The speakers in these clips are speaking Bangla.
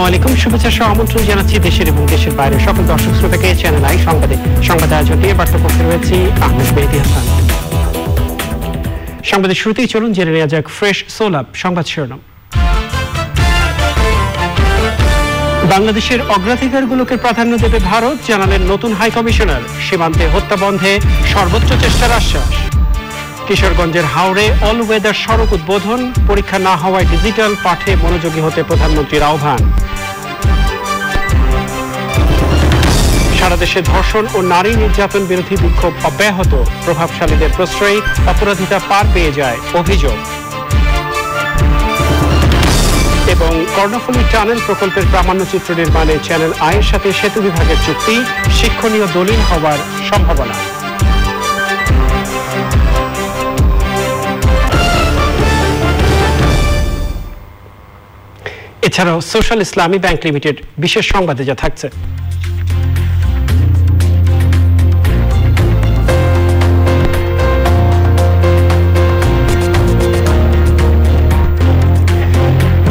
আসসালামু আলাইকুম, শুভেচ্ছা সহ আমন্ত্রণ জানাচ্ছি দেশের এবং দেশের বাইরে সকল দর্শক শ্রোতাকে চ্যানেল আই সংবাদ আয়োজন নিয়ে বার্তা করতে রয়েছি আহমেদ মেহেদী হাসান। সংবাদের শুরুতেই চলুন জেনে নেওয়া যাক ফ্রেশ সোলাপ সংবাদ শিরোনাম। বাংলাদেশের অগ্রাধিকারগুলোকে প্রাধান্য দেবে ভারত, জানালেন নতুন হাই কমিশনার। সীমান্তে হত্যা বন্ধে সর্বোচ্চ চেষ্টার আশ্বাস। কিশোরগঞ্জের হাওড়ে অল ওয়েদার সড়ক উদ্বোধন, পরীক্ষা না হওয়ায় ডিজিটাল পাঠে মনোযোগী হতে প্রধানমন্ত্রীর আহ্বান। সারা দেশে ধর্ষণ ও নারী নির্যাতন বিরোধী বিক্ষোভ অব্যাহত, প্রভাবশালীদের প্রশ্রয়ে অপরাধিতা পার পেয়ে যায় অভিযোগ। এবং কর্ণফুলী টানেল প্রকল্পের প্রামাণ্যচিত্র নির্মাণে চ্যানেল আইয়ের সাথে সেতু বিভাগের চুক্তি, শিক্ষণীয় দলিল হওয়ার সম্ভাবনা। এছাড়াও সোশ্যাল ইসলামী ব্যাংক লিমিটেড বিশেষ সংবাদে যা থাকছে।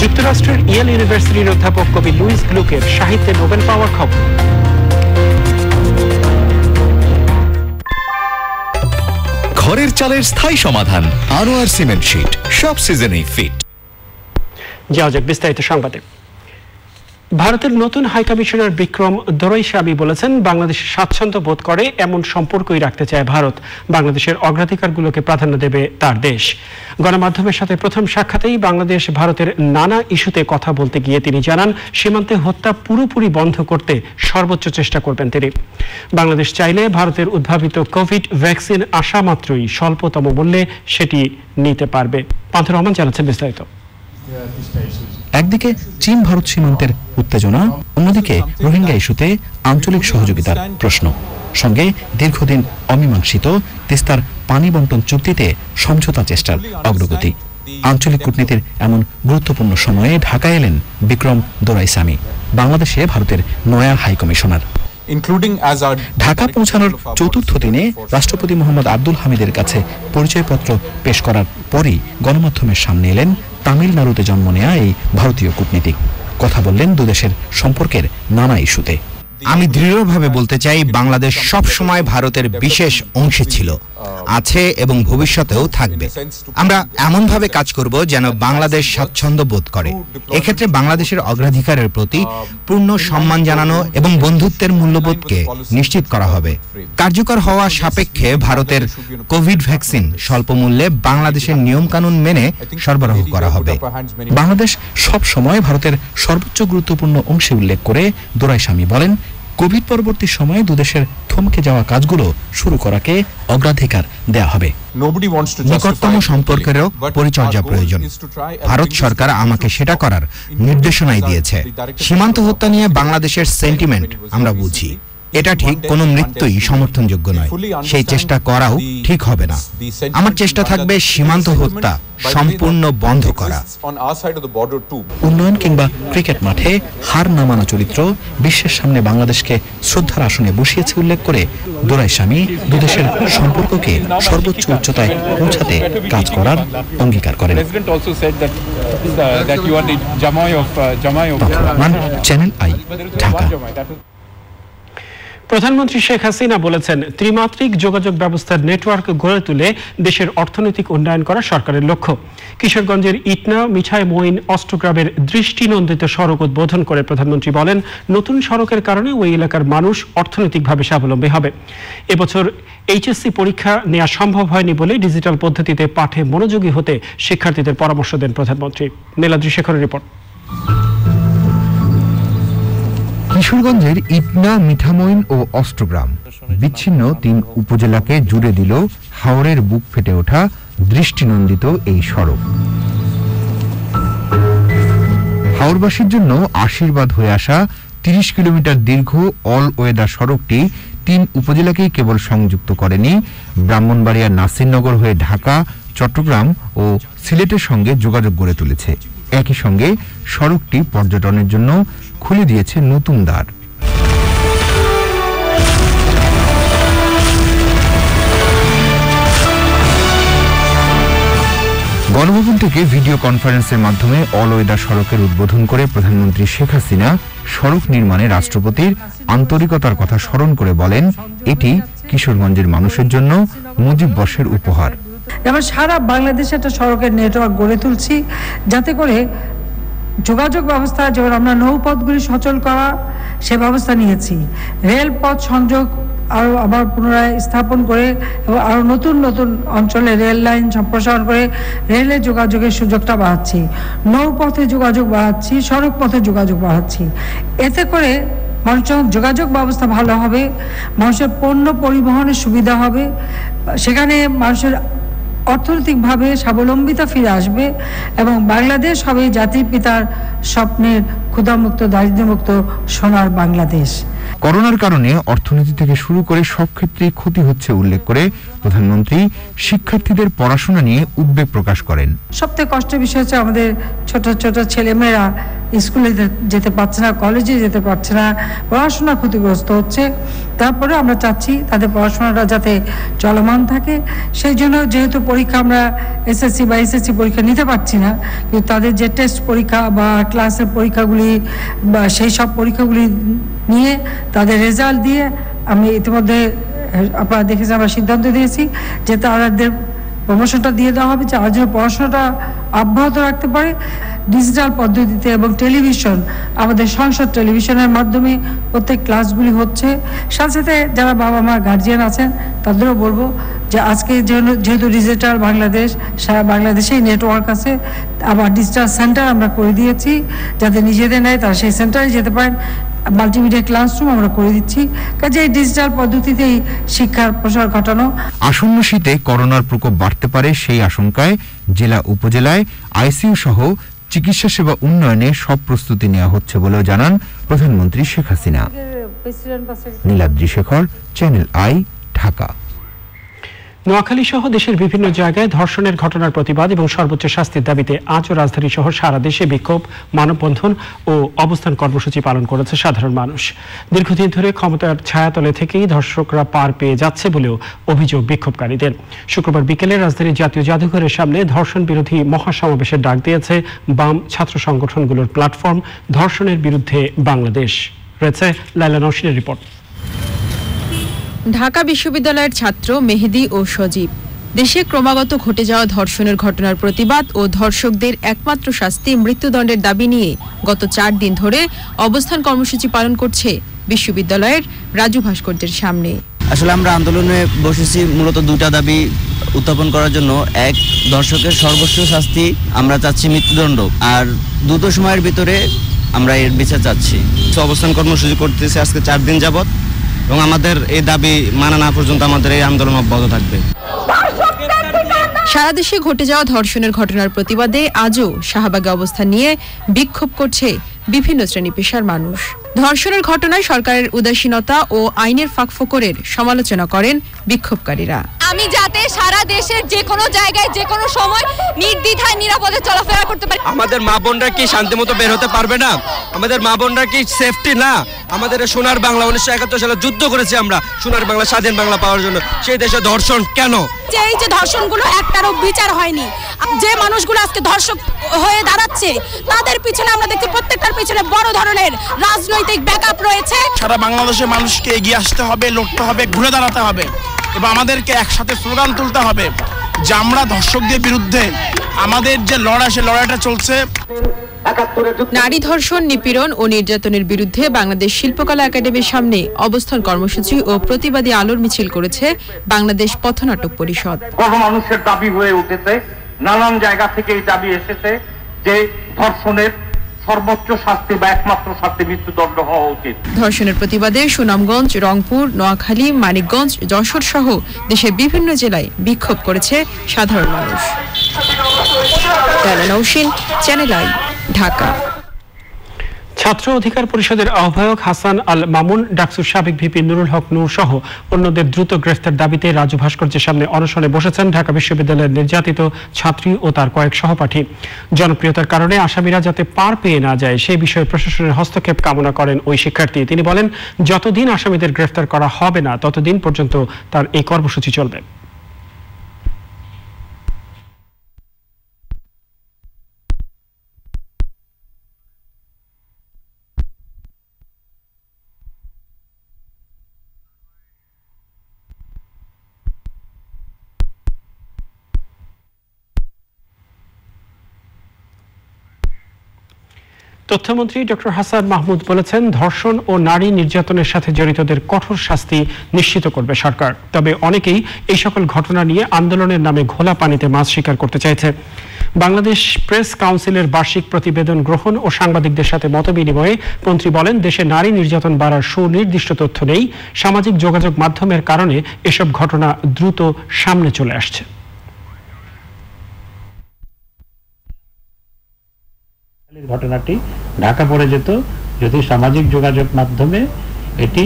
যুক্তরাষ্ট্রের ইয়েল ইউনিভার্সিটির অধ্যাপক কবি লুইস গ্লুকের সাহিত্যে নোবেল পাওয়ার খবর। ঘরের চালের স্থায়ী সমাধান আনোয়ার সিমেন্ট শীট, সব সিজনেই ফিট। যাওয়া যাক বিস্তারিত সংবাদে। ভারতের নতুন হাই কমিশনার বিক্রম দোরাইস্বামী বলেছেন, বাংলাদেশ স্বাচ্ছন্দ্য বোধ করে এমন সম্পর্কই রাখতে চায় ভারত। বাংলাদেশের অগ্রাধিকারগুলোকে প্রাধান্য দেবে তার দেশ। গণমাধ্যমের সাথে প্রথম সাক্ষাতেই বাংলাদেশ ভারতের নানা ইস্যুতে কথা বলতে গিয়ে তিনি জানান, সীমান্তে হত্যা পুরোপুরি বন্ধ করতে সর্বোচ্চ চেষ্টা করবেন তিনি। বাংলাদেশ চাইলে ভারতের উদ্ভাবিত কোভিড ভ্যাকসিন আসা মাত্রই স্বল্পতম মূল্যে সেটি নিতে পারবে। পান্থর রহমান জানাচ্ছেন বিস্তারিত। একদিকে চীন ভারত সীমান্তের উত্তেজনা, অন্যদিকে রোহিঙ্গা ইস্যুতে আঞ্চলিক সহযোগিতার প্রশ্ন, সঙ্গে দীর্ঘদিন অমীমাংসিত তিস্তার পানি বন্টন চুক্তিতে সমঝোতা চেষ্টার অগ্রগতি। আঞ্চলিক কূটনীতির এমন গুরুত্বপূর্ণ সময়ে ঢাকায় এলেন বিক্রম দোরাইস্বামী, বাংলাদেশে ভারতের নয়া হাই কমিশনার। ঢাকা পৌঁছানোর চতুর্থ দিনে রাষ্ট্রপতি মোহাম্মদ আব্দুল হামিদের কাছে পরিচয়পত্র পেশ করার পরই গণমাধ্যমের সামনে এলেন তামিলনাড়ুতে জন্ম নেয়া এই ভারতীয় কূটনীতিক। কথা বললেন দুদেশের সম্পর্কের নানা ইস্যুতে। আমি দৃঢ়ভাবে বলতে চাই, বাংলাদেশ সব সময় ভারতের বিশেষ অংশী ছিল, আছে এবং ভবিষ্যতেও থাকবে। আমরা এমনভাবে কাজ করব যেন বাংলাদেশ স্বাচ্ছন্দ্য বোধ করে। এক্ষেত্রে বাংলাদেশের অগ্রাধিকারের প্রতি পূর্ণ সম্মান জানানো এবং বন্ধুত্বের মূল্যবোধকে নিশ্চিত করা হবে। কার্যকর হওয়া সাপেক্ষে ভারতের কোভিড ভ্যাকসিন স্বল্প মূল্যে বাংলাদেশের নিয়মকানুন মেনে সরবরাহ করা হবে। বাংলাদেশ সব সময় ভারতের সর্বোচ্চ গুরুত্বপূর্ণ অংশে উল্লেখ করে দোরাইস্বামী বলেন, কোভিড পরবর্তী সময়ে দুদেশের থমকে যাওয়া কাজগুলো শুরু করাকে অগ্রাধিকার দেয়া হবে। নিকটতম সম্পর্কেরও পরিচর্যা প্রয়োজন। ভারত সরকার আমাকে সেটা করার নির্দেশনাই দিয়েছে। সীমান্ত হত্যা নিয়ে বাংলাদেশের সেন্টিমেন্ট আমরা বুঝি। এটা ঠিক কোনো মৃত্যুই সমর্থনযোগ্য নয়, সেই চেষ্টা করাও ঠিক হবে না। আমার চেষ্টা থাকবে সীমান্ত হত্যা সম্পূর্ণ বন্ধ করা। উন্নয়ন কিংবা ক্রিকেট মাঠে হার না মানা চরিত্র বিশ্বের সামনে বাংলাদেশকে শ্রদ্ধার আসনে বসিয়েছে উল্লেখ করে দোরাইস্বামী দুদেশের সম্পর্ককে সর্বোচ্চ উচ্চতায় পৌঁছাতে কাজ করার অঙ্গীকার করেন। Channel I, Dhaka. প্রধানমন্ত্রী শেখ হাসিনা বলেছেন, ত্রিমাত্রিক যোগাযোগ ব্যবস্থার নেটওয়ার্ক গড়ে তুলে দেশের অর্থনৈতিক উন্নয়ন করা সরকারের লক্ষ্য। কিশোরগঞ্জের ইটনা মিঠাই মঈন অষ্টগ্রামের দৃষ্টিনন্দিত সড়ক উদ্বোধন করে প্রধানমন্ত্রী বলেন, নতুন সড়কের কারণে ওই এলাকার মানুষ অর্থনৈতিকভাবে স্বাবলম্বী হবে। এবছর এইচএসসি পরীক্ষা নেওয়া সম্ভব হয়নি বলে ডিজিটাল পদ্ধতিতে পাঠে মনোযোগী হতে শিক্ষার্থীদের পরামর্শ দেন প্রধানমন্ত্রী। নীলাদ্রি শেখরের রিপোর্ট। কিশোরগঞ্জের ইটনা, মিঠামইন ও অষ্টগ্রাম বিচ্ছিন্ন 3 উপজেলাকে জুড়ে দিল হাওরের বুক ফেটে ওঠা দৃষ্টিনন্দিত এই সড়ক। হাওরবাসীর জন্য আশীর্বাদ হয়ে আসা 30 কিলোমিটার দীর্ঘ অল ওয়েদার সড়কটি 3 উপজেলাকেই কেবল সংযুক্ত করেনি, ব্রাহ্মণবাড়িয়া নাসিরনগর হয়ে ঢাকা, চট্টগ্রাম ও সিলেটের সঙ্গে যোগাযোগ গড়ে তুলেছে। একই সঙ্গে সড়কটি পর্যটনের জন্য খুলে দিয়েছে নতুন দ্বার। গণভবন থেকে ভিডিও কনফারেন্সের মাধ্যমে অল ওয়েদার সড়কের উদ্বোধন করে প্রধানমন্ত্রী শেখ হাসিনা সড়ক নির্মাণে রাষ্ট্রপতির আন্তরিকতার কথা স্মরণ করে বলেন, এটি কিশোরগঞ্জের মানুষের জন্য মুজিব বর্ষের উপহার। এবার সারা বাংলাদেশে একটা সড়কের নেটওয়ার্ক গড়ে তুলছি, যাতে করে যোগাযোগ ব্যবস্থা, যেমন আমরা নৌপথগুলি সচল করা সে ব্যবস্থা নিয়েছি, রেলপথ সংযোগ আরও আবার পুনরায় স্থাপন করে এবং আরও নতুন নতুন অঞ্চলে রেল লাইন সম্প্রসারণ করে রেলের যোগাযোগের সুযোগটা বাড়াচ্ছি, নৌপথে যোগাযোগ বাড়াচ্ছি, সড়ক পথে যোগাযোগ বাড়াচ্ছি। এতে করে মানুষের যোগাযোগ ব্যবস্থা ভালো হবে, মানুষের পণ্য পরিবহনের সুবিধা হবে, সেখানে মানুষের অর্থনৈতিকভাবে স্বাবলম্বিতা ফিরে আসবে এবং বাংলাদেশ হবে জাতির পিতার স্বপ্নের ক্ষুধামুক্ত, দারিদ্র্যমুক্ত সোনার বাংলাদেশ। করোনার কারণে অর্থনীতি থেকে শুরু করে সব ক্ষেত্রেই ক্ষতি হচ্ছে উল্লেখ করে প্রধানমন্ত্রী শিক্ষার্থীদের পড়াশোনা নিয়ে উদ্বেগ প্রকাশ করেন। সবথেকে কষ্টের বিষয় হচ্ছে আমাদের ছোট ছোট ছেলেমেয়েরা স্কুলে যেতে পারছে না, কলেজে যেতে পারছে না, পড়াশোনা ক্ষতিগ্রস্ত হচ্ছে। তারপরে আমরা চাচ্ছি তাদের পড়াশোনাটা যাতে চলমান থাকে। সেই জন্য যেহেতু পরীক্ষা আমরা এসএসসি বা এসএসসি পরীক্ষা নিতে পারছি না, কিন্তু তাদের যে টেস্ট পরীক্ষা বা ক্লাসের পরীক্ষাগুলি বা সেই সব পরীক্ষাগুলি নিয়ে তাদের রেজাল্ট দিয়ে আমি ইতিমধ্যে আপনারা দেখেছেন আমরা সিদ্ধান্ত দিয়েছি যে তাদের প্রমোশনটা দিয়ে দেওয়া হবে, যারা যেন পড়াশোনাটা অব্যাহত রাখতে পারে। ডিজিটাল পদ্ধতিতে এবং টেলিভিশন, আমাদের সংসদ টেলিভিশনের মাধ্যমে প্রত্যেক ক্লাসগুলি হচ্ছে। সাথে সাথে যারা বাবা মা গার্জিয়ান আছেন তাদেরও বলবো যে আজকে যেহেতু ডিজিটাল বাংলাদেশ, সারা বাংলাদেশেই নেটওয়ার্ক আছে, আবার ডিজিটাল সেন্টার আমরা করে দিয়েছি, যাতে নিজেদের নেয় তারা সেই সেন্টারে যেতে পারেন। মাল্টিমিডিয়া ক্লাসরুম আমরা করে দিচ্ছি, কাজে এই ডিজিটাল পদ্ধতিতেই শিক্ষার প্রসার ঘটানো। আসন্ন শীতে করোনার প্রকোপ বাড়তে পারে সেই আশঙ্কায় জেলা উপজেলায় আইসিইউ সহ চিকিৎসা সেবা উন্নয়নে সব প্রস্তুতি নেওয়া হচ্ছে বলেও জানান প্রধানমন্ত্রী শেখ হাসিনা। Niladri Shekhar, channel I, Dhaka. নোয়াখালী সহ দেশের বিভিন্ন জায়গায় ধর্ষণের ঘটনার প্রতিবাদ এবং সর্বোচ্চ শাস্তির দাবিতে আজও রাজধানী সহ সারা দেশে বিক্ষোভ, মানববন্ধন ও অবস্থান কর্মসূচি পালন করেছে সাধারণ মানুষ। দীর্ঘদিন ধরে ক্ষমতার ছায়াতলে থেকেই ধর্ষকরা পার পেয়ে যাচ্ছে বলেও অভিযোগ বিক্ষোভকারীদের। শুক্রবার বিকেলে রাজধানীর জাতীয় জাদুঘরের সামনে ধর্ষণ বিরোধী মহাসমাবেশের ডাক দিয়েছে বাম ছাত্র সংগঠনগুলোর প্ল্যাটফর্ম ধর্ষণের বিরুদ্ধে বাংলাদেশ। রয়েছে লাইলা নওশিনের রিপোর্ট। ঢাকা বিশ্ববিদ্যালয়ের ছাত্র মেহেদী ও সজীব দেশে ক্রমাগত ঘটে যাওয়া ধর্ষণের ঘটনার প্রতিবাদ ও ধর্ষকদের একমাত্র শাস্তি মৃত্যুদণ্ডের দাবি নিয়ে গত 4 দিন ধরে অবস্থান কর্মসূচি পালন করছে বিশ্ববিদ্যালয়ের রাজু ভাস্কর্যের সামনে। আসলে আমরা আন্দোলনে বসেছি মূলত 2টা দাবি উত্থাপন করার জন্য। এক, ধর্ষকের সর্বোচ্চ শাস্তি আমরা চাচ্ছি মৃত্যুদণ্ড, আর দ্রুত সময়ের ভিতরে আমরা এর বিচার চাচ্ছি। অবস্থান কর্মসূচি করতেছি আজকে 4 দিন যাবত, এবং আমাদের এই দাবি মানা না পর্যন্ত আমাদের এই আন্দোলন অব্যাহত থাকবে। সারা দেশে ঘটে যাওয়া ধর্ষণের ঘটনার প্রতিবাদে আজও শাহবাগে অবস্থান নিয়ে বিক্ষোভ করছে বিভিন্ন শ্রেণী পেশার মানুষ। ধর্ষণের ঘটনায় সরকারের উদাসীনতা ও আইনের ফাঁকফোকরের সমালোচনা করেন বিক্ষোভকারীরা। আমি যাতে সারা দেশের যে কোনো জায়গায় যে কোনো সময় নির্দ্বিধায় নিরাপদে চলাফেরা করতে পারি। আমাদের মা বোনরা কি শান্তিমতো বের হতে পারবে না? আমাদের মা বোনরা কি সেফটি না? আমাদের সোনার বাংলা 1971 সালে যুদ্ধ করেছি আমরা সোনার বাংলা, স্বাধীন বাংলা পাওয়ার জন্য। সেই দেশে ধর্ষণ কেন? এই যে ধর্ষণগুলো একটারও বিচার হয়নি, যে মানুষগুলো আজকে ধর্ষক হয়ে দাঁড়াচ্ছে তাদের পিছনে আমরা দেখছি প্রত্যেকটার পিছনে বড় ধরনের রাজনৈতিক ব্যাকআপ রয়েছে। সারা বাংলাদেশের মানুষকে এগিয়ে আসতে হবে, লড়তে হবে, ঘুরে দাঁড়াতে হবে এবং আমাদেরকে একসাথে স্লোগান তুলতে হবে যে আমরা ধর্ষকদের বিরুদ্ধে আমাদের যে লড়াই, সে লড়াইটা চলছে। নারী ধর্ষণ, নিপীড়ন ও নির্যাতনের বিরুদ্ধে বাংলাদেশ শিল্পকলা একাডেমির সামনে অবস্থান কর্মসূচি ও প্রতিবাদী আলোর মিছিল করেছে বাংলাদেশ পথনাটক পরিষদ। বহু মানুষের দাবি হয়ে উঠেছে, নানান জায়গা থেকে এই দাবি এসেছে যে ধর্ষণের সর্বোচ্চ শাস্তি বা একমাত্র শাস্তি মৃত্যুদণ্ড হওয়া উচিত। ধর্ষণের প্রতিবাদে সুনামগঞ্জ, রংপুর, নোয়াখালী, মানিকগঞ্জ, যশোর সহ দেশের বিভিন্ন জেলায় বিক্ষোভ করেছে সাধারণ মানুষ। লাইলা নওশিন, চ্যানেল আই, ঢাকা। ছাত্র অধিকার পরিষদের আহ্বায়ক হাসান আল মামুন, ডাকসুর সাবেক ভিপি নুরুল হক নূর সহ অন্যদের দ্রুত গ্রেফতার দাবিতে রাজু ভাস্কর্যের সামনে অনশনে বসেছেন ঢাকা বিশ্ববিদ্যালয়ের নির্যাতিত ছাত্রী ও তার কয়েক সহপাঠী। জনপ্রিয়তার কারণে আসামিরা যাতে পার পেয়ে না যায় সেই বিষয়ে প্রশাসনের হস্তক্ষেপ কামনা করেন ওই শিক্ষার্থী। তিনি বলেন, যতদিন আসামিদের গ্রেফতার করা হবে না ততদিন পর্যন্ত তার এই কর্মসূচি চলবে। তথ্যমন্ত্রী ডক্টর হাসান মাহমুদ বলেছেন, ধর্ষণ ও নারী নির্যাতনের সাথে জড়িতদের কঠোর শাস্তি নিশ্চিত করবে সরকার। তবে অনেকেই এই সকল ঘটনা নিয়ে আন্দোলনের নামে ঘোলা পানিতে মাছ শিকার করতে চাইছে। বাংলাদেশ প্রেস কাউন্সিলের বার্ষিক প্রতিবেদন গ্রহণ ও সাংবাদিকদের সাথে মতবিনিময়ে মন্ত্রী বলেন, দেশে নারী নির্যাতন বাড়ার সুনির্দিষ্ট তথ্য নেই। সামাজিক যোগাযোগ মাধ্যমের কারণে এসব ঘটনা দ্রুত সামনে চলে আসছে। ঘটনাটি ঢাকা পড়ে যেত যদি সামাজিক যোগাযোগ মাধ্যমে এটি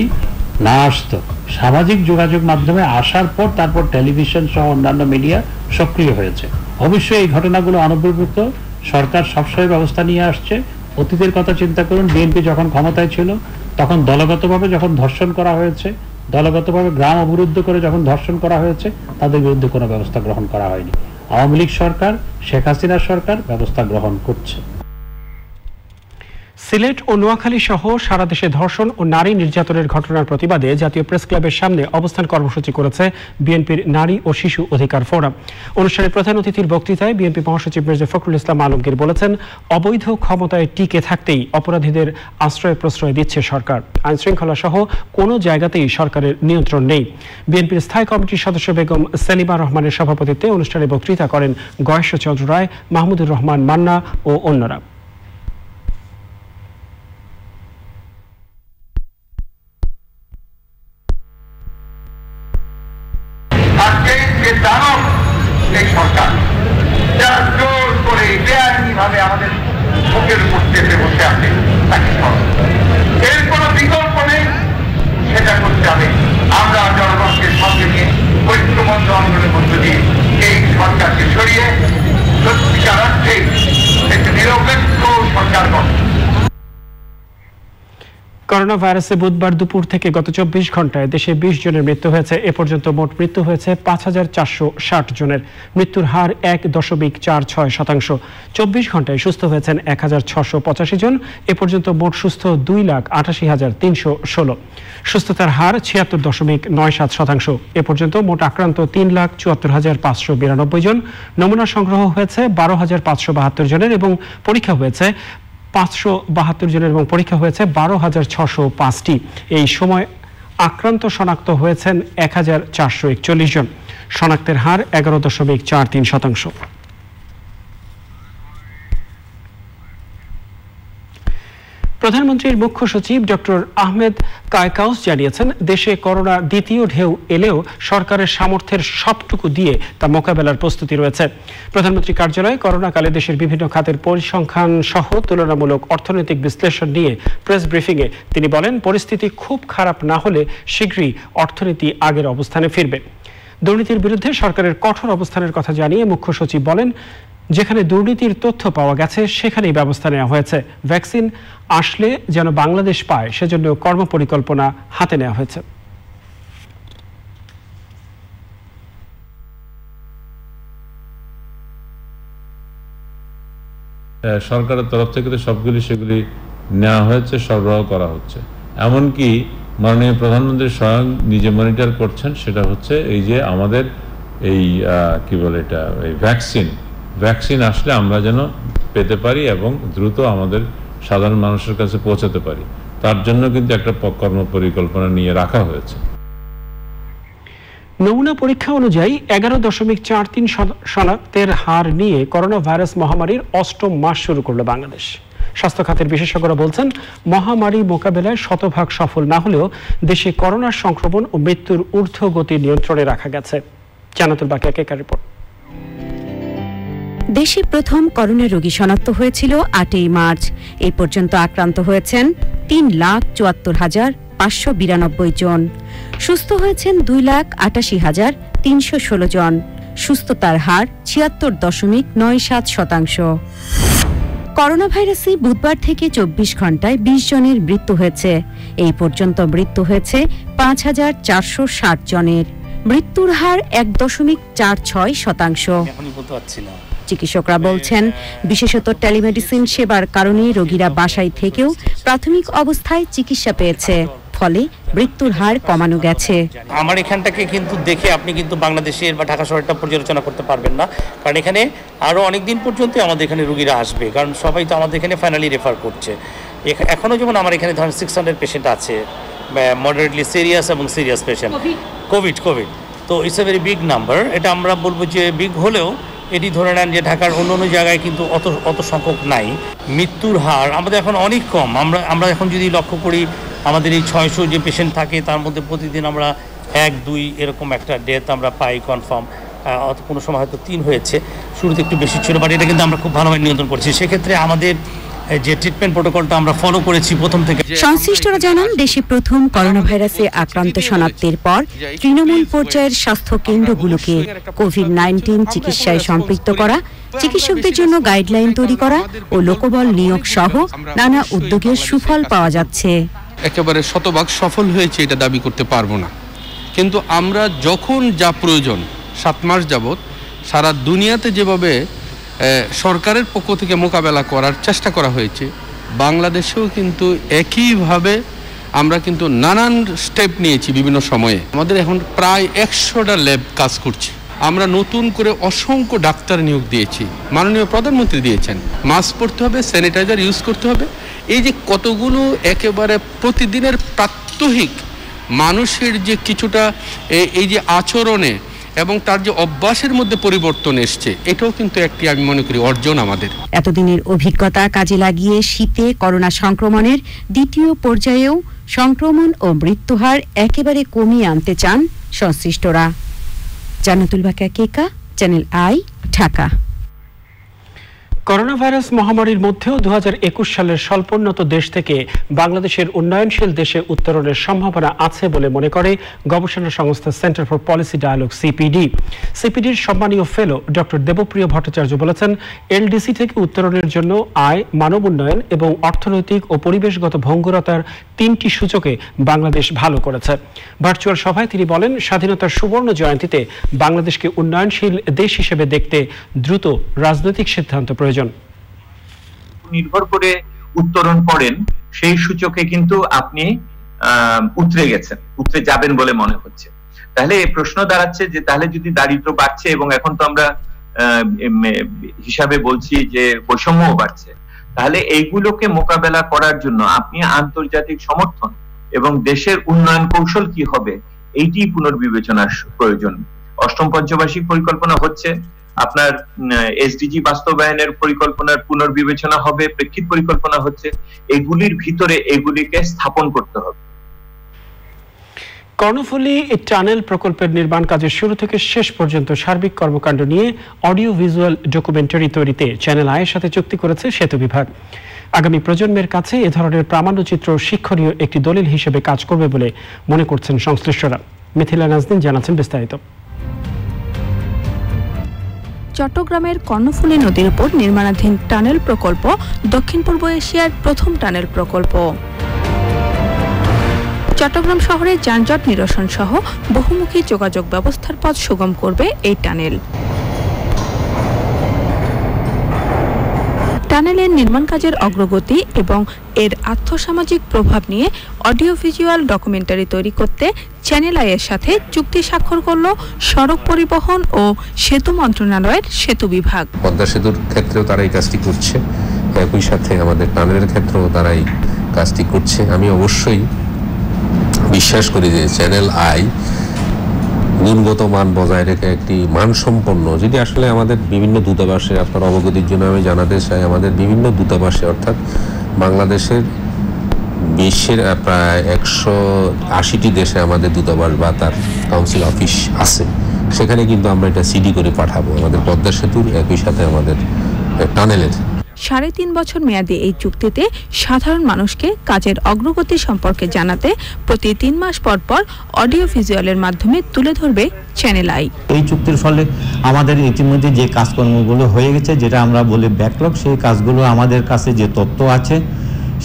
না আসতো। সামাজিক যোগাযোগ মাধ্যমে আসার পর তারপর টেলিভিশন সহ অন্যান্য মিডিয়া সক্রিয় হয়েছে। অবশ্যই এই ঘটনাগুলো অনবরত সরকার সবসময় ব্যবস্থা নিয়ে আসছে। অতীতের কথা চিন্তা করুন, বিএনপি যখন ক্ষমতায় ছিল তখন দলগতভাবে যখন ধর্ষণ করা হয়েছে, দলগতভাবে গ্রাম অবরুদ্ধ করে যখন ধর্ষণ করা হয়েছে, তাদের বিরুদ্ধে কোনো ব্যবস্থা গ্রহণ করা হয়নি। আওয়ামী লীগ সরকার, শেখ হাসিনার সরকার ব্যবস্থা গ্রহণ করছে। সিলেট ও নোয়াখালী সহ সারা দেশে ধর্ষণ ও নারী নির্যাতনের ঘটনার প্রতিবাদে জাতীয় প্রেস ক্লাবের সামনে অবস্থান কর্মসূচি করেছে বিএনপির নারী ও শিশু অধিকার ফোরাম। অনুষ্ঠানে প্রধান অতিথির বক্তৃতায় বিএনপি মহাসচিব মির্জা ফখরুল ইসলাম আলমগীর বলেছেন, অবৈধ ক্ষমতায় টিকে থাকতেই অপরাধীদের আশ্রয় প্রশ্রয় দিচ্ছে সরকার। আইন শৃঙ্খলা সহ কোনো জায়গাতেই সরকারের নিয়ন্ত্রণ নেই। বিএনপির স্থায়ী কমিটির সদস্য বেগম সেলিমা রহমানের সভাপতিত্বে অনুষ্ঠানে বক্তৃতা করেন গয়েশ্বরচন্দ্র রায়, মাহমুদুর রহমান মান্না ও অন্যরা। আমাদের মুখের উপর চেপে বসে আছে, এর কোনো বিকল্প নেই, সেটা করতে হবে। আমরা জনগণকে সঙ্গে নিয়ে ঐক্যবদ্ধ আন্দোলনের মধ্য দিয়ে এই সরকারকে সরিয়ে সত্যিকার অর্থে একটি নিরপেক্ষ সরকার গঠন। করোনা ভাইরাসে বুধবার দুপুর থেকে গত 24 ঘন্টায় দেশে 20 জনের মৃত্যু হয়েছে। এ পর্যন্ত মোট মৃত্যু হয়েছে 5460 জনের। মৃত্যুর হার 1.46%। 24 ঘন্টায় সুস্থ হয়েছেন 1685 জন। এ পর্যন্ত মোট সুস্থ 2,88,316। সুস্থতার হার 76.97%। এ পর্যন্ত মোট আক্রান্ত 3,74,592 জন। নমুনা সংগ্রহ হয়েছে 12,572 জনের এবং পরীক্ষা হয়েছে 572 জনের এবং পরীক্ষা হয়েছে 12,605টি। এই সময় আক্রান্ত শনাক্ত হয়েছেন 1,441 জন। শনাক্তের হার 11.43%। প্রধানমন্ত্রীর মুখ্য সচিব ডক্টর আহমেদ কায়কাউস জানিয়েছেন, দেশে করোনা দ্বিতীয় ঢেউ এলেও সরকারের সামর্থ্যের সবটুকু দিয়ে তা মোকাবেলার প্রস্তুতি রয়েছে। প্রধানমন্ত্রী কার্যালয়ে করোনাকালে দেশের বিভিন্ন খাতের পরিসংখ্যান সহ তুলনামূলক অর্থনৈতিক বিশ্লেষণ নিয়ে প্রেস ব্রিফিংয়ে তিনি বলেন, পরিস্থিতি খুব খারাপ না হলে শীঘ্রই অর্থনীতি আগের অবস্থানে ফিরবে। দুর্নীতির বিরুদ্ধে সরকারের কঠোর অবস্থানের কথা জানিয়ে মুখ্য সচিব বলেন, যেখানে দুর্নীতির তথ্য পাওয়া গেছে সেখানেই ব্যবস্থা নেওয়া হয়েছে। ভ্যাকসিন আসলে যেন বাংলাদেশ পায় সেজন্য কর্মপরিকল্পনা হাতে নেওয়া হয়েছে। সরকারের তরফ থেকে তো সবগুলি সেগুলি নেওয়া হয়েছে, সরবরাহ করা হচ্ছে। এমনকি মাননীয় প্রধানমন্ত্রী স্বয়ং নিজে মনিটর করছেন, সেটা হচ্ছে এই যে আমাদের এই কি বলে এটা, এই ভ্যাকসিন আসলে আমরা যেন পেতে পারি এবং দ্রুত আমাদের সাধারণ মানুষের কাছে পৌঁছাতে পারি, তার জন্য কিন্তু একটা কর্মপরিকল্পনা নিয়ে রাখা হয়েছে। নমুনা পরীক্ষা অনুযায়ী 11.43 শনাক্তের হার নিয়ে করোনা ভাইরাস মহামারীর 8ম মাস শুরু করল বাংলাদেশ। স্বাস্থ্য খাতের বিশেষজ্ঞরা বলছেন, মহামারী মোকাবেলায় শতভাগ সফল না হলেও দেশে করোনার সংক্রমণ ও মৃত্যুর ঊর্ধ্বগতি নিয়ন্ত্রণে রাখা গেছে। জানাতুল বাকি একেকার রিপোর্ট। দেশে প্রথম করোনা রোগী শনাক্ত হয়েছিল 8ই মার্চ। এই পর্যন্ত আক্রান্ত হয়েছেন 3,74,592 জন। সুস্থ হয়েছেন 2,88,316 জন। সুস্থতার হার 76.97%। করোনা ভাইরাসে বুধবার থেকে 24 ঘন্টায় 20 জনের মৃত্যু হয়েছে। এই পর্যন্ত মৃত্যু হয়েছে 5,460 জনের। মৃত্যুর হার 1.46%। চিকিৎসকরা বলছেন, বিশেষত টেলিমেডিসিন সেবার কারণে রোগীরা বাসায় থেকেও প্রাথমিক অবস্থায় চিকিৎসা পেয়েছে। ফলে মৃত্যুর হার কমানো গেছে। আমার এখানটাকে কিন্তু দেখে আপনি কিন্তু বাংলাদেশের বা ঢাকা শহরটা পর্যালোচনা করতে পারবেন না, কারণ এখানে আরও অনেক দিন পর্যন্ত আমাদের এখানে রুগীরা আসবে, কারণ সবাই তো আমাদের এখানে ফাইনালি রেফার করছে। এখনও যেমন আমার এখানে ধরেন 600 পেশেন্ট আছে, মডারেটলি সিরিয়াস এবং সিরিয়াস পেশেন্ট কোভিড। তো it's a very big number. এটা আমরা বলবো যে বিগ হলেও এটি ধরে নেন যে ঢাকার অন্য জায়গায় কিন্তু অত সংখ্যক নাই। মৃত্যুর হার আমাদের এখন অনেক কম। আমরা এখন যদি লক্ষ্য করি আমাদের এই 600 যে পেশেন্ট থাকে তার মধ্যে প্রতিদিন আমরা 1-2 এরকম একটা ডেথ আমরা পাই কনফার্ম। কোনো সময় হয়তো 3 হয়েছে, শুরুতে একটু বেশি ছিল, বাট এটা কিন্তু আমরা খুব ভালোভাবে নিয়ন্ত্রণ করছি। সেক্ষেত্রে আমাদের যে ট্রিটমেন্ট প্রোটোকলটা আমরা ফলো করেছি প্রথম থেকে। সংশ্লিষ্টরা জানান, দেশে প্রথম করোনা ভাইরাসে আক্রান্ত শনাক্তের পর তৃণমূল পর্যায়ের স্বাস্থ্য কেন্দ্রগুলোকে কোভিড-19 চিকিৎসায় সম্পৃক্ত করা, চিকিৎসকদের জন্য গাইডলাইন তৈরি করা ও লোকবল নিয়োগ সহ নানা উদ্যোগের সুফল পাওয়া যাচ্ছে। একেবারে শতভাগ সফল হয়েছে এটা দাবি করতে পারবো না, কিন্তু আমরা যখন যা প্রয়োজন 7 মাস যাবত সারা দুনিয়াতে যেভাবে সরকারের পক্ষ থেকে মোকাবেলা করার চেষ্টা করা হয়েছে, বাংলাদেশেও কিন্তু একইভাবে আমরা কিন্তু নানান স্টেপ নিয়েছি বিভিন্ন সময়ে। আমাদের এখন প্রায় 100টা ল্যাব কাজ করছে। আমরা নতুন করে অসংখ্য ডাক্তার নিয়োগ দিয়েছি, মাননীয় প্রধানমন্ত্রী দিয়েছেন। মাস্ক পরতে হবে, স্যানিটাইজার ইউজ করতে হবে। এই যে কতগুলো একেবারে প্রতিদিনের প্রাত্যহিক মানুষের যে কিছুটা এই যে আচরণে এবং তার যে অভ্যাসের মধ্যে পরিবর্তন এসছে, এটাও কিন্তু একটি আমি মনে করি অর্জন আমাদের। এতদিনের অভিজ্ঞতা কাজে লাগিয়ে শীতে করোনা সংক্রমণের দ্বিতীয় পর্যায়েও সংক্রমণ ও মৃত্যুহার একেবারে কমিয়ে আনতে চান সংশ্লিষ্টরা। Jannatul Bakia Keka, channel I, Dhaka. Corona virus মহামারীর মধ্যেও 2021 সালের স্বল্পোন্নত দেশ থেকে বাংলাদেশের উন্নয়নশীল দেশে উত্তরণের সম্ভাবনা আছে বলে মনে করে গবেষণা সংস্থা সেন্টার ফর পলিসি ডায়ালগ সিপিডির সম্মানীয় ফেলো ডক্টর দেবপ্রিয় ভট্টাচার্য বলেছেন, এলডিসি থেকে উত্তরণের জন্য আয়, মানব উন্নয়ন এবং অর্থনৈতিক ও পরিবেশগত ভঙ্গুরতার 3টি সূচকে বাংলাদেশ ভালো করেছে। ভার্চুয়াল সভায় তিনি বলেন, স্বাধীনতার সুবর্ণ জয়ন্তীতে বাংলাদেশকে উন্নয়নশীল দেশ হিসেবে দেখতে দ্রুত রাজনৈতিক সিদ্ধান্ত প্রয়োজন। নির্ভর করে উত্তরণ করেন সেই সূচকে কিন্তু আপনি উতরে যাবেন বলে মনে হচ্ছে। তাহলে প্রশ্ন দাঁড়াচ্ছে যে তাহলে যদি দারিদ্র বাড়ছে এবং এখন তো আমরা হিসাবে বলছি যে বৈষম্যও বাড়ছে, তাহলে এইগুলোকে মোকাবেলা করার জন্য আপনি আন্তর্জাতিক সমর্থন এবং দেশের উন্নয়ন কৌশল কি হবে এইটি পুনর্বিবেচনার প্রয়োজন। অষ্টম পঞ্চবার্ষিক পরিকল্পনা হচ্ছে, আপনার এসডিজি বাস্তবায়নের পরিকল্পনার পুনর্বিবেচনা হবে, প্রেক্ষিত পরিকল্পনা হচ্ছে, এগুলির ভিতরে এগুলিকে স্থাপন করতে হবে। কর্ণফুলী টানেল প্রকল্পের নির্মাণ কাজের শুরু থেকে শেষ পর্যন্ত সার্বিক কর্মকাণ্ড নিয়ে অডিও ভিজুয়াল ডকুমেন্টারি তৈরিতে চ্যানেল আইয়ের সাথে চুক্তি করেছে সেতু বিভাগ। আগামী প্রজন্মের কাছে এ ধরনের প্রামাণ্যচিত্র শিক্ষণীয় একটি দলিল হিসেবে কাজ করবে বলে মনে করছেন সংশ্লিষ্টরা। মিথিলা নাজনীন জানাচ্ছেন বিস্তারিত। চট্টগ্রামের কর্ণফুলী নদীর উপর নির্মাণাধীন টানেল প্রকল্প দক্ষিণ পূর্ব এশিয়ার প্রথম টানেল প্রকল্প। চট্টগ্রাম শহরে যানজট নিরসন সহ বহুমুখী যোগাযোগ ব্যবস্থার পথ সুগম করবে এই টানেল। টানেলের নির্মাণ কাজের অগ্রগতি এবং এর আর্থসামাজিক প্রভাব নিয়ে অডিও ভিজুয়াল ডকুমেন্টারি তৈরি করতে চ্যানেল আইয়ের সাথে চুক্তি স্বাক্ষর করল সড়ক পরিবহন ও সেতু মন্ত্রণালয়ের সেতু বিভাগ। পদ্মা সেতুর ক্ষেত্রেও তারা এই কাজটি করছে, একই সাথে আমাদের টানেলের ক্ষেত্রেও তারা এই কাজটি করছে। আমি অবশ্যই বিশ্বাস করি যে চ্যানেল আই গুণগত মান বজায় রেখে একটি মানসম্পন্ন, যদি আসলে আমাদের বিভিন্ন দূতাবাসে, আপনার অবগতির জন্য আমি জানাতে চাই, আমাদের বিভিন্ন দূতাবাসে অর্থাৎ বাংলাদেশের বিশ্বের প্রায় 180টি দেশে আমাদের দূতাবাস বা তার কাউন্সিল অফিস আছে, সেখানে কিন্তু আমরা এটা সিডি করে পাঠাবো আমাদের পদ্মা সেতুর, একই সাথে আমাদের টানেলের। 3.5 বছর মেয়াদী এই চুক্তিতে সাধারণ মানুষকে কাজের অগ্রগতি সম্পর্কে জানাতে প্রতি 3 মাস পর পর অডিও ভিজুয়ালের মাধ্যমে তুলে ধরবে চ্যানেল আই। এই চুক্তির ফলে আমাদের ইতিমধ্যে যে কাজকর্মগুলো হয়ে গেছে, যেটা আমরা বলি ব্যাকলগ, সেই কাজগুলো আমাদের কাছে যে তথ্য আছে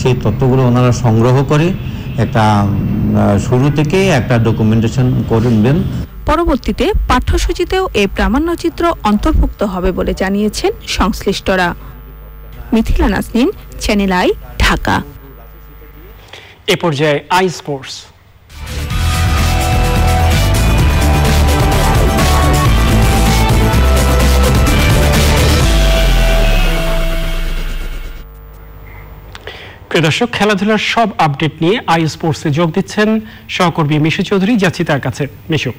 সেই তথ্যগুলো ওনারা সংগ্রহ করে একটা শুরু থেকে একটা ডকুমেন্টেশন করবেন। পরবর্তীতে পাঠ্যসূচিতেও এই প্রামাণ্যচিত্র অন্তর্ভুক্ত হবে বলে জানিয়েছেন সংশ্লিষ্টরা। Mithila Naznin, channel I, Dhaka. এ পর্যায়ে আই স্পোর্টস। প্রিয় দর্শক, খেলাধুলার সব আপডেট নিয়ে আই স্পোর্টসে যোগ দিচ্ছেন সহকর্মী মিশু চৌধুরী। যাচ্ছি তার কাছে। মিশু।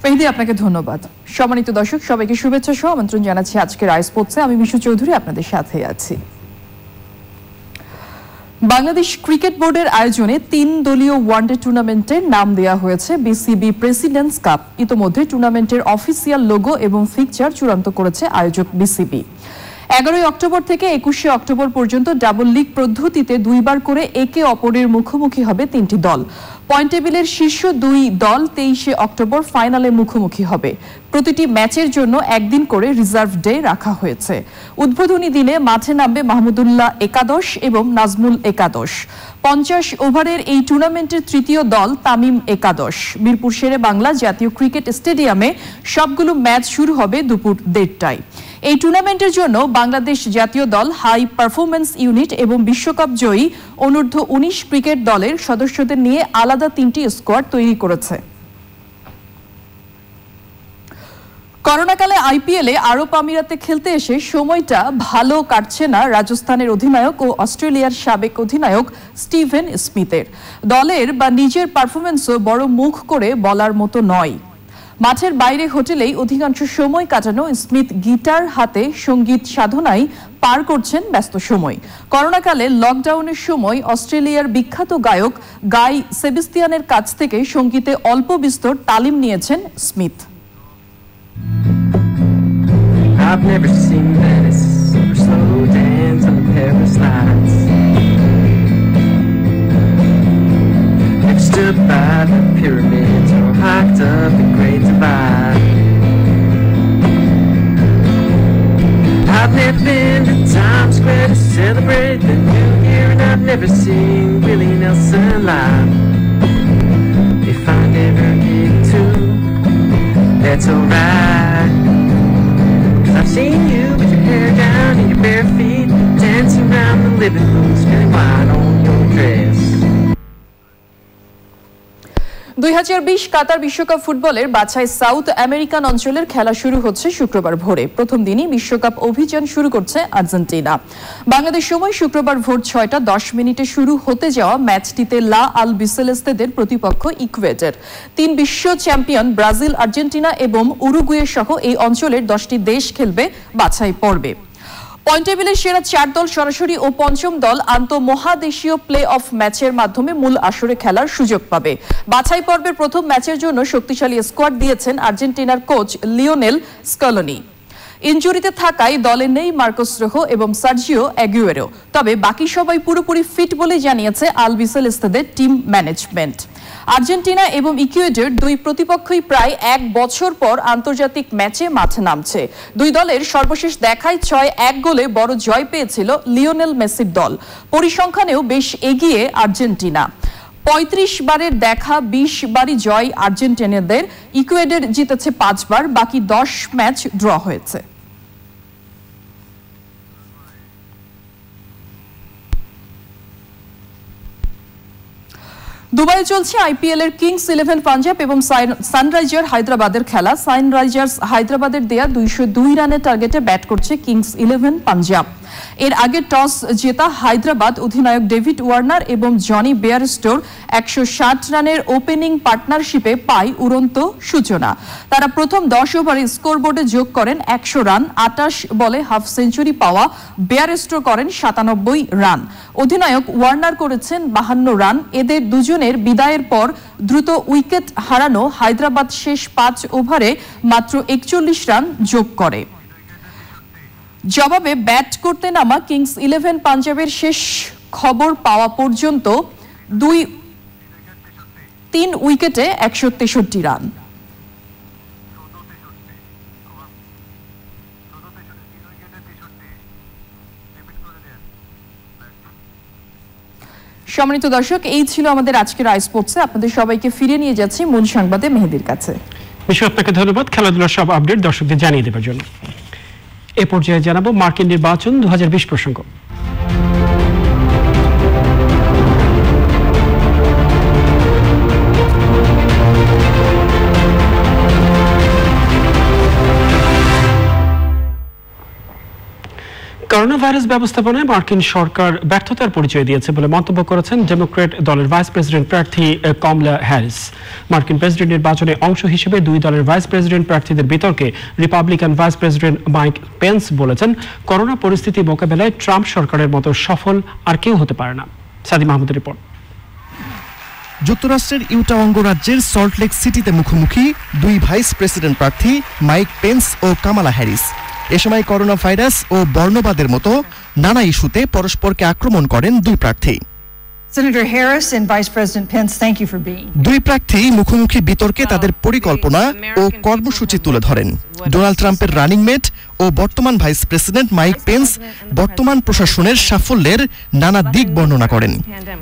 মেহেদী, আপনাকে ধন্যবাদ। সম্মানিত দর্শক, সবাইকে শুভেচ্ছা সহ আমন্ত্রণ জানাচ্ছি আজকের আই স্পোর্টসে। আমি মিশু চৌধুরী আপনাদের সাথে আছি। বাংলাদেশ ক্রিকেট বোর্ডের আয়োজনে 3 দলীয় ওয়ানডে টুর্নামেন্টের নাম দেওয়া হয়েছে বিসিবি প্রেসিডেন্টস কাপ। ইতোমধ্যে টুর্নামেন্টের অফিসিয়াল লোগো এবং ফিকচার চূড়ান্ত করেছে আয়োজক বিসিবি। 11 অক্টোবর থেকে 21 অক্টোবর পর্যন্ত ডাবল লিগ পদ্ধতিতে 2 বার করে একে অপরের মুখোমুখি হবে 3টি দল। পয়েন্ট টেবিলের শীর্ষ 2 দল 23 অক্টোবর ফাইনালে মুখোমুখি হবে। প্রতিটি ম্যাচের জন্য একদিন করে রিজার্ভ ডে রাখা হয়েছে। উদ্বোধনী দিনে মাঠে নামবে মাহমুদুল্লাহ একাদশ এবং নাজমুল একাদশ। 50 ওভারের এই টুর্নামেন্টের তৃতীয় দল তামিম একাদশ। মিরপুর শেরে বাংলা জাতীয় ক্রিকেট স্টেডিয়ামে সবগুলো ম্যাচ শুরু হবে দুপুর 1:30টায়। এই টুর্নামেন্টের জন্য বাংলাদেশ জাতীয় দল হাই পারফরম্যান্স ইউনিট এবং বিশ্বকাপ জয়ী অনূর্ধ্ব 19 ক্রিকেট দলের সদস্যদের নিয়ে আলাদা 3টি স্কোয়াড তৈরি করেছে। করোনাকালে আইপিএলে আরব আমিরাতে খেলতে এসে সময়টা ভালো কাটছে না রাজস্থানের অধিনায়ক ও অস্ট্রেলিয়ার সাবেক অধিনায়ক স্টিভেন স্মিথের। দলের বা নিজের পারফরম্যান্সও বড় মুখ করে বলার মতো নয়। মাঠের বাইরে হোটেলেই অধিকাংশ সময় কাটানো স্মিথ গিটার হাতে সঙ্গীত সাধনায় পার করছেন ব্যস্ত সময়। করোনাকালে লকডাউনের সময় অস্ট্রেলিয়ার বিখ্যাত গায়ক গাই সেবাস্টিয়ানের কাছ থেকে সঙ্গীতে অল্প বিস্তর তালিম নিয়েছেন Smith. I've never seen Venice or slow dance on the Paris lights. Never stood by the pyramids or hiked up the Great Divide. I've never been to Times Square to celebrate the New Year, and I've never seen Willie Nelson live. If I never get to, that's alright. I've seen you with your hair down and your bare feet, dancing around the living room, spilling wine on your dress. 2020 কাতার বিশ্বকাপ ফুটবলের বাছাই সাউথ আমেরিকান অঞ্চলের খেলা শুরু হচ্ছে শুক্রবার ভোরে। প্রথম দিনই বিশ্বকাপ অভিযান শুরু করছে আর্জেন্টিনা। বাংলাদেশ সময় শুক্রবার ভোর 6:10 শুরু হতে যাওয়া ম্যাচটিতে লা আলবিসেলেস্তেদের প্রতিপক্ষ ইকুয়েডর। 3 বিশ্ব চ্যাম্পিয়ন ব্রাজিল, আর্জেন্টিনা এবং উরুগুয়ে সহ এই অঞ্চলের 10টি দেশ খেলবে বাছাই পর্বে। পয়েন্ট টেবিলের সেরা 4 দল সরাসরি ও পঞ্চম দল আন্তঃমহাদেশীয় প্লে অফ ম্যাচের মাধ্যমে মূল আসরে খেলার সুযোগ পাবে। বাছাই পর্বের প্রথম ম্যাচের জন্য শক্তিশালী স্কোয়াড দিয়েছেন আর্জেন্টিনার কোচ লিওনেল স্কলোনি। ইনজুরিতে থাকায় দলে নেই মার্কোস রোহো এবং সার্জিও অ্যাগুয়েরো। তবে বাকি সবাই পুরোপুরি ফিট বলে জানিয়েছে আলবিসেলেস্তেদের টিম ম্যানেজমেন্ট। আর্জেন্টিনা এবং ইকুয়েডর 2 প্রতিপক্ষই প্রায় 1 বছর পর আন্তর্জাতিক ম্যাচে মাঠে নামছে। 2 দলের সর্বশেষ দেখায় 6-1 গোলে বড় জয় পেয়েছিল লিওনেল মেসির দল। পরিসংখ্যানেও বেশ এগিয়ে আর্জেন্টিনা। 35 বারের দেখা 20 বারই জয় আর্জেন্টিনাদের। ইকুয়েডর জিতেছে 5 বার, বাকি 10 ম্যাচ ড্র হয়েছে। দুবাইয়ে চলছে আইপিএল এর কিংস 11 পাঞ্জাব এবং সানরাইজার হায়দ্রাবাদের খেলা। সানরাইজার্স হায়দ্রাবাদের দেয়া 202 রানের টার্গেটে ব্যাট করছে কিংস 11 পাঞ্জাব। এর আগে টস জেতা হায়দ্রাবাদ অধিনায়ক ডেভিড ওয়ার্নার এবং জনি বেয়ারস্টোর 160 রানের ওপেনিং পার্টনারশিপে পায় উড়ন্ত সূচনা। তারা প্রথম 10 ওভারে স্কোরবোর্ডে যোগ করেন 100 রান। 28 বলে হাফ সেঞ্চুরি পাওয়া বেয়ারস্টো করেন 97 রান। অধিনায়ক ওয়ার্নার করেছেন 52 রান। এদের দুজনের বিদায়ের পর দ্রুত উইকেট হারানো হায়দ্রাবাদ শেষ 5 ওভারে মাত্র 41 রান যোগ করে। জবাবে ব্যাট করতে নামা কিংস 11 পাঞ্জাবের শেষ খবর পাওয়া পর্যন্ত 3 উইকেটে 163 রান। সম্মানিত দর্শক, এই ছিল আমাদের আজকের আই স্পোর্টসে। আপনাদের সবাইকে ফিরে নিয়ে যাচ্ছি মূল সংবাদে মেহেদীর কাছে। বিশেষ আপনাকে ধন্যবাদ খেলাধুলার সব আপডেট দর্শকদের জানিয়ে দেওয়ার জন্য। এ পর্যায়ে জানাবো মার্কিন নির্বাচন 2020 প্রসঙ্গ। করোনা ভাইরাস ব্যবস্থাপনায় মার্কিন সরকার ব্যর্থতার পরিচয় দিয়েছে বলে মন্তব্য করেছেন ডেমোক্র্যাট দলের ভাইস প্রেসিডেন্ট প্রার্থী কমলা হ্যারিস। মার্কিন প্রেসিডেন্ট নির্বাচনে অংশ হিসেবে দুই দলের ভাইস প্রেসিডেন্ট প্রার্থীদের বিতর্কে Republican vice president Mike Pence বলেছেন, করোনা পরিস্থিতি মোকাবেলায় ট্রাম্প সরকারের মতো সফল আর কেউ হতে পারে না। সাদি মাহমুদের রিপোর্ট। যুক্তরাষ্ট্রের ইউটা অঙ্গরাজ্যের সল্টলেক সিটিতে মুখোমুখি দুই ভাইস প্রেসিডেন্ট প্রার্থী মাইক পেন্স ও কামালা হ্যারিস। এ সময় করোনা ভাইরাস ও বর্ণবাদের মতো নানা ইস্যুতে পরস্পরকে আক্রমণ করেন দুই প্রার্থী। Senator Harris and Vice President Pence, thank you for being. দুই প্রার্থী মুখোমুখি বিতর্কে তাদের পরিকল্পনা ও কর্মসূচি তুলে ধরেন। ডোনাল্ড ট্রাম্পের রানিং মেট ও বর্তমান ভাইস প্রেসিডেন্ট মাইক পেন্স বর্তমান প্রশাসনের সাফল্যের নানা দিক বর্ণনা করেন।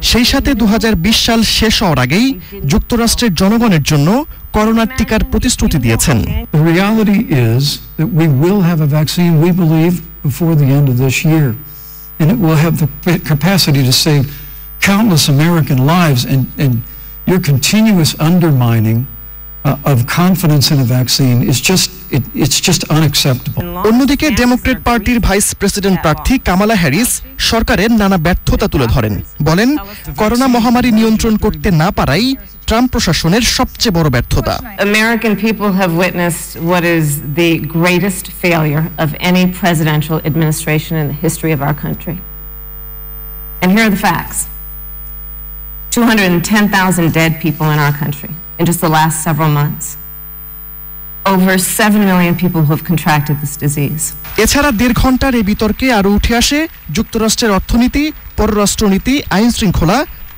সেই সাথে 2020 সাল শেষ হওয়ার আগেই যুক্তরাষ্ট্রের জনগণের জন্য করোনার টিকার প্রতিশ্রুতি দিয়েছেন। The reality is that we will have a vaccine, we believe, before the end of this year, and it will have the capacity to save countless American lives, and your continuous undermining of confidence in a vaccine is it's just unacceptable. অন্যদিকে ডেমোক্র্যাট পার্টির ভাইস প্রেসিডেন্ট প্রার্থী কামালা হ্যারিস সরকারের নানা ব্যর্থতা তুলে ধরেন। বলেন, করোনা মহামারী নিয়ন্ত্রণ করতে না পারাই ট্রাম্প প্রশাসনের সবচেয়ে বড় ব্যর্থতা। American people have witnessed what is the greatest failure of any presidential administration in the history of our country. And here are the facts. 210,000 dead people in our country in just the last several months. Over 7 million people who have contracted this disease. এছাড়া 1.5 ঘন্টার এই বিতর্কে আরো উঠে আসে যুক্তরাষ্ট্রের অর্থনীতি, পররাষ্ট্রনীতি, আইন শৃঙ্খলা,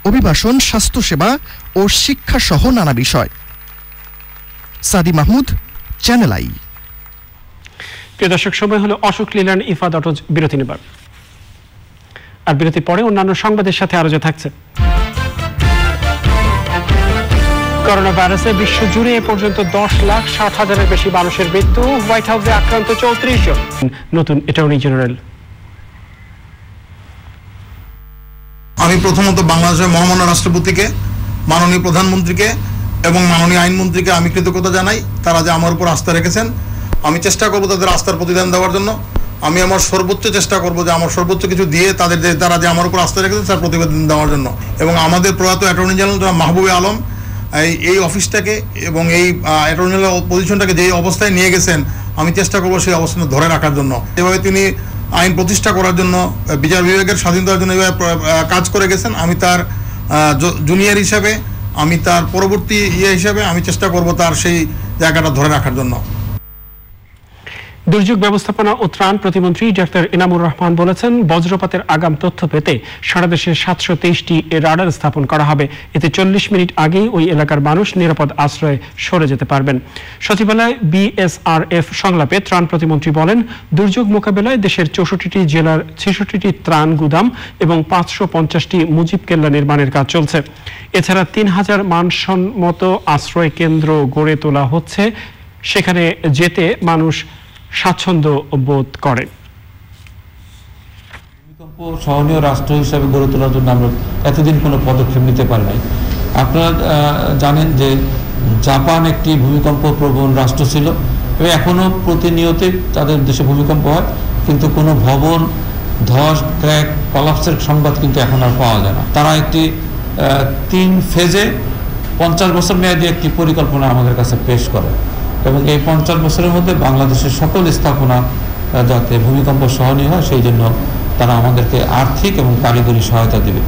অভিবাসন, স্বাস্থ্যসেবা ও শিক্ষা সহ নানা বিষয়। সাদি মাহমুদ, চ্যানেল আই। প্রিয় দর্শক, সময় হলো অশোক লীলান ইফাদ অটোজ বিরতি নেবার। আর বিরতির পরে অন্যান্য সংবাদের সাথে আরো থাকছে। করোনা ভাইরাসে বিশ্বজুড়ে এ পর্যন্ত 10,60,000-এর বেশি মানুষের মৃত্যু। হোয়াইট হাউসে আক্রান্ত 34 জন। নতুন অ্যাটর্নি জেনারেল। আমি প্রথমত বাংলাদেশের মহামান্য রাষ্ট্রপতিকে, মাননীয় প্রধানমন্ত্রীকে এবং মাননীয় আইনমন্ত্রীকে আমি কৃতজ্ঞতা জানাই। তারা যে আমার উপর আস্থা রেখেছেন, আমি চেষ্টা করব তাদের আস্থার প্রতিদান দেওয়ার জন্য। আমি আমার সর্বোচ্চ চেষ্টা করব যে আমার সর্বোচ্চ কিছু দিয়ে তারা যে আমার উপর আস্থা রেখেছেন তার প্রতিবেদন দেওয়ার জন্য। এবং আমাদের প্রয়াত অ্যাটর্নি জেনারেল মাহবুবে আলম এই অফিসটাকে এবং এই অ্যাটর্নি জেনারেল পজিশনটাকে যে অবস্থায় নিয়ে গেছেন, আমি চেষ্টা করব সেই অবস্থানে ধরে রাখার জন্য। এভাবে তিনি আইন প্রতিষ্ঠা করার জন্য, বিচার বিভাগের স্বাধীনতার জন্য এভাবে কাজ করে গেছেন। আমি তার জুনিয়র হিসাবে, আমি তার পরবর্তী হিসাবে আমি চেষ্টা করব তার সেই জায়গাটা ধরে রাখার জন্য। দুর্যোগ ব্যবস্থাপনা ও ত্রাণ প্রতিমন্ত্রী ডাক্তার ইনামুর রহমান বলেছেন, বজ্রপাতের আগাম তথ্য পেতে সারা দেশে 723টি রাডার স্থাপন করা হবে। এতে 40 মিনিট আগেই ওই এলাকার মানুষ নিরাপদ আশ্রয়ে সরে যেতে পারবেন। সচিবালয় বিএসআরএফ সংলাপে ত্রাণ প্রতিমন্ত্রী বলেন, দুর্যোগ মোকাবেলায় দেশের 64টি জেলার 66টি ত্রাণ গুদাম এবং 550টি মুজিব কেল্লা নির্মাণের কাজ চলছে। এছাড়া 3000 মানসম্মত আশ্রয় কেন্দ্র গড়ে তোলা হচ্ছে, সেখানে যেতে মানুষ স্বাচ্ছন্দ্য বোধ করে। ভূমিকম্প সহনীয় রাষ্ট্র হিসাবে গড়ে তোলার জন্য আমরা এতদিন কোনো পদক্ষেপ নিতে পারি নাই। আপনারা জানেন যে জাপান একটি ভূমিকম্প প্রবণ রাষ্ট্র ছিল এবং এখনও প্রতিনিয়ত তাদের দেশে ভূমিকম্প হয়, কিন্তু কোনো ভবন ধস, ক্র্যাক, কলাপসের সংবাদ কিন্তু এখন আর পাওয়া যায় না। তারা একটি 3 ফেজে 50 বছর মেয়াদী একটি পরিকল্পনা আমাদের কাছে পেশ করে এবং এই 50 বছরের মধ্যে বাংলাদেশের সকল স্থাপনা যাতে ভূমিকম্প সহনীয় হয় সেই জন্য তারা আমাদেরকে আর্থিক এবং কারিগরি সহায়তা দেবে।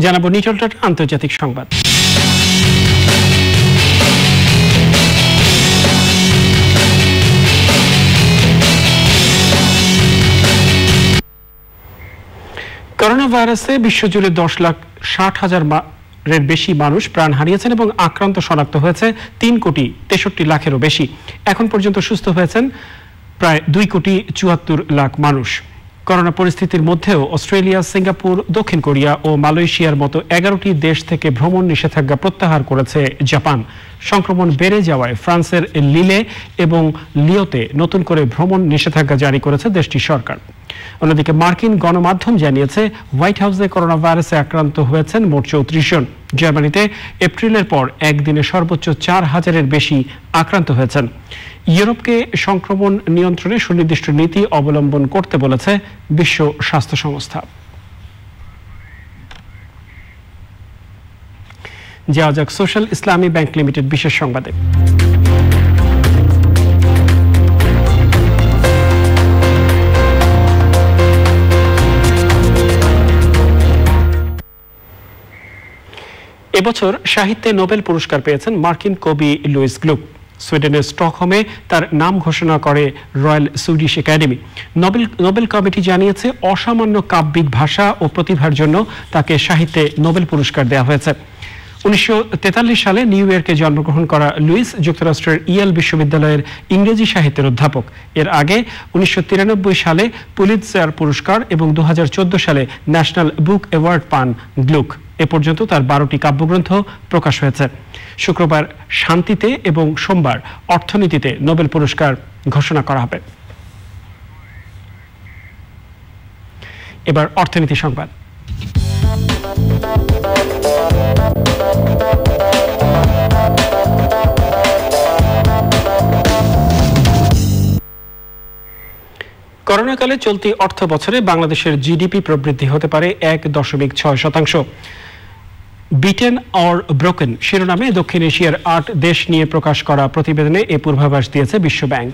জানাবো নিটল টাটা আন্তর্জাতিক সংবাদ। করোনা ভাইরাসে বিশ্বজুড়ে 10,60,000 বেশি মানুষ প্রাণ হারিয়েছেন এবং আক্রান্ত শনাক্ত হয়েছে 3,63,00,000-এরও বেশি। এখন পর্যন্ত সুস্থ হয়েছেন প্রায় 2,74,00,000 মানুষ। করোনা পরিস্থিতির মধ্যেও অস্ট্রেলিয়া, সিঙ্গাপুর, দক্ষিণ কোরিয়া ও মালয়েশিয়ার মতো 11টি দেশ থেকে ভ্রমণ নিষেধাজ্ঞা প্রত্যাহার করেছে জাপান। সংক্রমণ বেড়ে যাওয়ায় ফ্রান্সের লিলে এবং লিওতে নতুন করে ভ্রমণ নিষেধাজ্ঞা জারি করেছে দেশটির সরকার। অন্যদিকে মার্কিন গণমাধ্যম জানিয়েছে হোয়াইট হাউসে করোনা ভাইরাসে আক্রান্ত হয়েছেন মোট 34 জন। জার্মানিতে এপ্রিলের পর একদিনে সর্বোচ্চ 4000-এর বেশি আক্রান্ত হয়েছেন। ইউরোপকে সংক্রমণ নিয়ন্ত্রণে সুনির্দিষ্ট নীতি অবলম্বন করতে বলেছে বিশ্ব স্বাস্থ্য সংস্থা। যাওয়া যাক সোশ্যাল ইসলামী ব্যাংক লিমিটেড বিশেষ সংবাদে। এবছর সাহিত্যে নোবেল পুরস্কার পেয়েছেন মার্কিন কবি লুইস গ্লুক। সুইডেনের স্টকহোমে তার নাম ঘোষণা করে royal Swedish academy. Nobel committee জানিয়েছে অসামান্য কাব্যিক ভাষা ও প্রতিভার জন্য তাকে সাহিত্যে নোবেল পুরস্কার দেওয়া হয়েছে। 1943 সালে নিউ ইয়র্কে জন্মগ্রহণ করা লুইস যুক্তরাষ্ট্রের ইয়েল বিশ্ববিদ্যালয়ের ইংরেজি সাহিত্যের অধ্যাপক। এর আগে 1993 সালে পুলিৎজার পুরস্কার এবং 2014 সালে ন্যাশনাল বুক অ্যাওয়ার্ড পান গ্লুক। এ পর্যন্ত তার 12টি কাব্যগ্রন্থ প্রকাশ হয়েছে। শুক্রবার শান্তিতে এবং সোমবার অর্থনীতিতে নোবেল পুরস্কার ঘোষণা করা হবে। এবার অর্থনীতি সংবাদ। করোনাকালে চলতি অর্থ বছরে বাংলাদেশের জিডিপি প্রবৃদ্ধি হতে পারে 1.6%। বিটেন অর ব্রোকেন শিরোনামে দক্ষিণ এশিয়ার 8 দেশ নিয়ে প্রকাশ করা প্রতিবেদনে এ পূর্বাভাস দিয়েছে বিশ্বব্যাংক।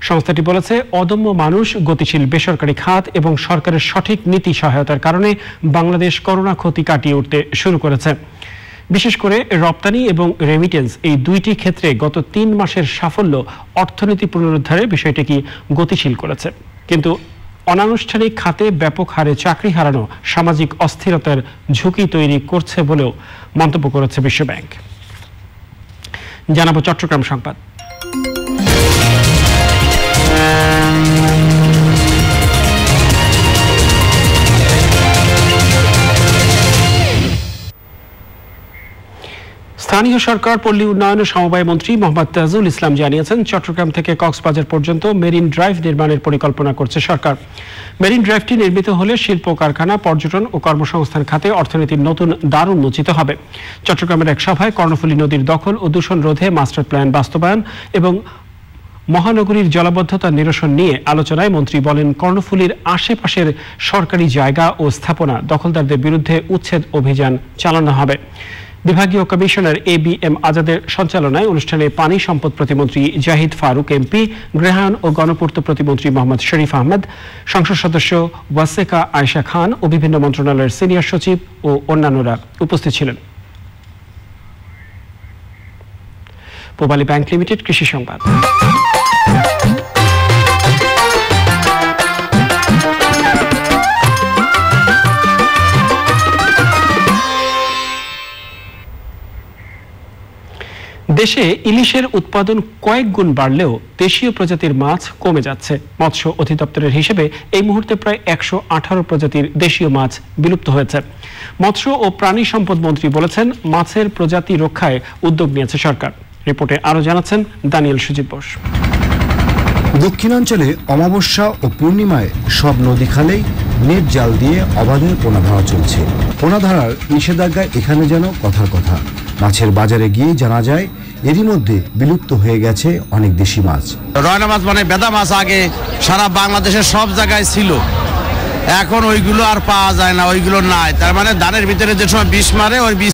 সংস্থাটি বলেছে, অদম্য মানুষ, গতিশীল বেসরকারি খাত এবং সরকারের সঠিক নীতি সহায়তার কারণে বাংলাদেশ করোনা ক্ষতি কাটিয়ে উঠতে শুরু করেছে। বিশেষ করে রপ্তানি এবং রেমিটেন্স এই দুইটি ক্ষেত্রে গত 3 মাসের সাফল্য অর্থনীতি পুনরুদ্ধারে বিষয়টিকে গতিশীল করেছে। কিন্তু অনানুষ্ঠানিক খাতে ব্যাপক হারে চাকরি হারানো সামাজিক অস্থিরতার ঝুঁকি তৈরি করছে বলেও মন্তব্য করেছে বিশ্বব্যাংক। জানাবো চট্টগ্রাম সংবাদ। স্থানীয় সরকার, পল্লী উন্নয়ন ও সমবায় মন্ত্রী মোহাম্মদ তাজুল ইসলাম জানিয়েছেন, চট্টগ্রাম থেকে কক্সবাজার পর্যন্ত মেরিন ড্রাইভ নির্মাণের পরিকল্পনা করছে সরকার। মেরিন ড্রাইভটি নির্মিত হলে শিল্প, কারখানা, পর্যটন ও কর্মসংস্থান খাতে অর্থনীতির নতুন দ্বার উন্মোচিত হবে। চট্টগ্রামের এক সভায় কর্ণফুলী নদীর দখল ও দূষণ রোধে মাস্টার প্ল্যান বাস্তবায়ন এবং মহানগরীর জলাবদ্ধতা নিরসন নিয়ে আলোচনায় মন্ত্রী বলেন, কর্ণফুলীর আশেপাশের সরকারি জায়গা ও স্থাপনা দখলদারদের বিরুদ্ধে উচ্ছেদ অভিযান চালানো হবে। বিভাগীয় কমিশনার ABM আজাদের সঞ্চালনায় অনুষ্ঠানে পানি সম্পদ প্রতিমন্ত্রী জাহিদ ফারুক MP, গৃহায়ন ও গণপূর্ত প্রতিমন্ত্রী মোহাম্মদ শরীফ আহমেদ, সংসদ সদস্য ওয়াসেকা আয়েশা খান ও বিভিন্ন মন্ত্রণালয়ের সিনিয়র সচিব ও অন্যান্যরা উপস্থিত ছিলেন। পূবালী ব্যাংক লিমিটেড কৃষি সংবাদ। দেশে ইলিশের উৎপাদন কয়েক গুণ বাড়লেও দেশীয় প্রজাতির মাছ কমে যাচ্ছে। মৎস্য অধিদপ্তরের হিসেবে এই মুহূর্তে প্রায় 118 প্রজাতির দেশীয় মাছ বিলুপ্ত হয়েছে। মৎস্য ও প্রাণী সম্পদ মন্ত্রী বলেছেন, মাছের প্রজাতি রক্ষায় উদ্যোগ নিয়েছে সরকার। রিপোর্টে আরো জানাচ্ছেন দানিয়েল সুজিত বোস। দক্ষিণাঞ্চলে অমাবস্যা ও পূর্ণিমায় সব নদী খালেই নেট জাল দিয়ে অবাধে পোনা ধরা চলছে। পোনা ধরার নিষেধাজ্ঞা এখানে যেন কথার কথা। মাছের বাজারে গিয়ে জানা যায়, এরই মধ্যে বিলুপ্ত হয়ে গেছে অনেক দেশি মাছ। রয়না মাছ মানে বেদা মাছ আগে সারা বাংলাদেশের সব জায়গায় ছিল, এখন ওইগুলো আর পাওয়া যায় না, ওইগুলো নাই। তার মানে ধানের ভিতরে যে সময় বিষ মারে ওই বিষ